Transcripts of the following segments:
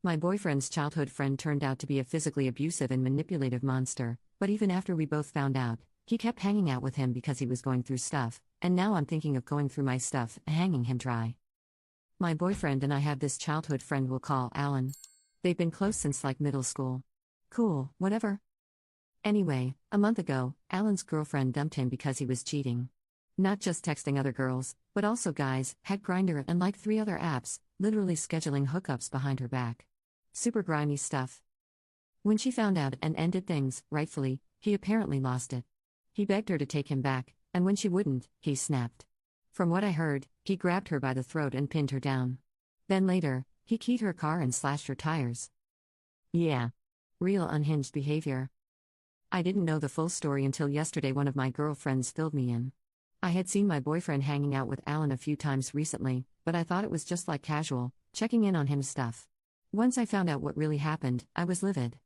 My boyfriend's childhood friend turned out to be a physically abusive and manipulative monster, but even after we both found out, he kept hanging out with him because he was going through stuff, and now I'm thinking of going through my stuff and hanging him dry. My boyfriend and I have this childhood friend we'll call Alan. They've been close since like middle school. Cool, whatever. Anyway, a month ago, Alan's girlfriend dumped him because he was cheating. Not just texting other girls, but also guys, had Grindr and like 3 other apps, literally scheduling hookups behind her back. Super grimy stuff. When she found out and ended things, rightfully, he apparently lost it. He begged her to take him back, and when she wouldn't, he snapped. From what I heard, he grabbed her by the throat and pinned her down. Then later, he keyed her car and slashed her tires. Yeah. Real unhinged behavior. I didn't know the full story until yesterday one of my girlfriends filled me in. I had seen my boyfriend hanging out with Alan a few times recently, but I thought it was just like casual, checking in on him stuff. Once I found out what really happened, I was livid.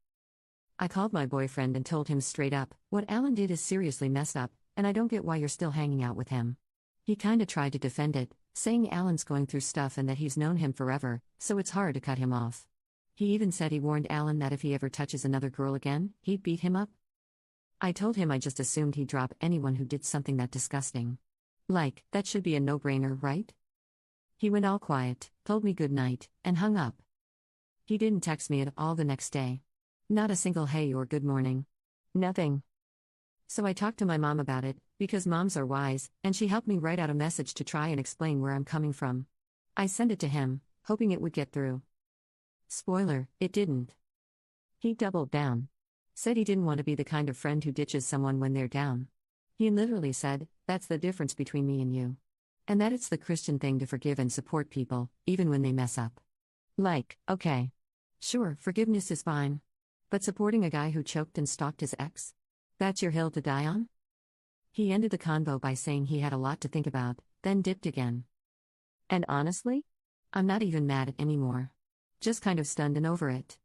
I called my boyfriend and told him straight up, what Alan did is seriously messed up, and I don't get why you're still hanging out with him. He kinda tried to defend it, saying Alan's going through stuff and that he's known him forever, so it's hard to cut him off. He even said he warned Alan that if he ever touches another girl again, he'd beat him up. I told him I just assumed he'd drop anyone who did something that disgusting. Like, that should be a no-brainer, right? He went all quiet, told me good night, and hung up. He didn't text me at all the next day. Not a single hey or good morning. Nothing. So I talked to my mom about it, because moms are wise, and she helped me write out a message to try and explain where I'm coming from. I sent it to him, hoping it would get through. Spoiler, it didn't. He doubled down. Said he didn't want to be the kind of friend who ditches someone when they're down. He literally said, that's the difference between me and you. And that it's the Christian thing to forgive and support people, even when they mess up. Like, okay. Sure, forgiveness is fine. But supporting a guy who choked and stalked his ex? That's your hill to die on? He ended the convo by saying he had a lot to think about, then dipped again. And honestly? I'm not even mad anymore. Just kind of stunned and over it.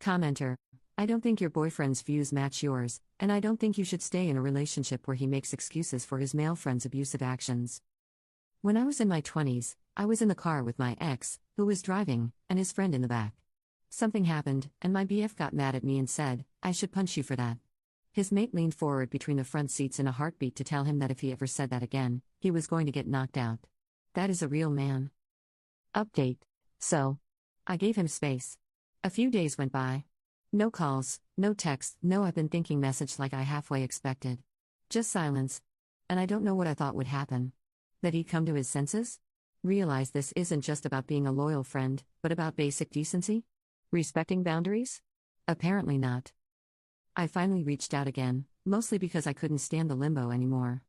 Commenter. I don't think your boyfriend's views match yours, and I don't think you should stay in a relationship where he makes excuses for his male friend's abusive actions. When I was in my 20s, I was in the car with my ex, who was driving, and his friend in the back. Something happened, and my BF got mad at me and said, I should punch you for that. His mate leaned forward between the front seats in a heartbeat to tell him that if he ever said that again, he was going to get knocked out. That is a real man. Update. So. I gave him space. A few days went by. No calls, no texts, no I've been thinking message like I halfway expected. Just silence. And I don't know what I thought would happen. That he'd come to his senses? Realize this isn't just about being a loyal friend, but about basic decency? Respecting boundaries? Apparently not. I finally reached out again, mostly because I couldn't stand the limbo anymore.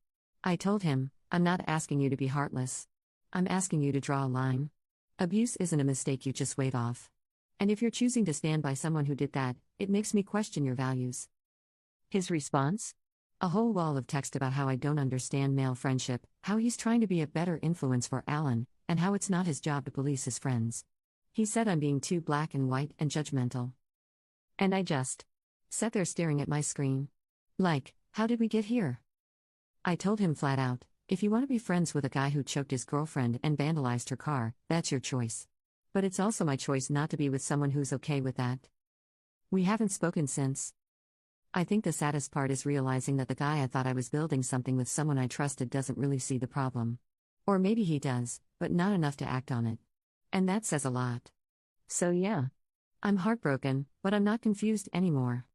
I told him, I'm not asking you to be heartless. I'm asking you to draw a line. Abuse isn't a mistake you just wave off. And if you're choosing to stand by someone who did that, it makes me question your values. His response? A whole wall of text about how I don't understand male friendship, how he's trying to be a better influence for Alan, and how it's not his job to police his friends. He said I'm being too black and white and judgmental. And I just sat there staring at my screen. Like, how did we get here? I told him flat out, if you want to be friends with a guy who choked his girlfriend and vandalized her car, that's your choice. But it's also my choice not to be with someone who's okay with that. We haven't spoken since. I think the saddest part is realizing that the guy I thought I was building something with someone I trusted doesn't really see the problem. Or maybe he does, but not enough to act on it. And that says a lot. So yeah. I'm heartbroken, but I'm not confused anymore.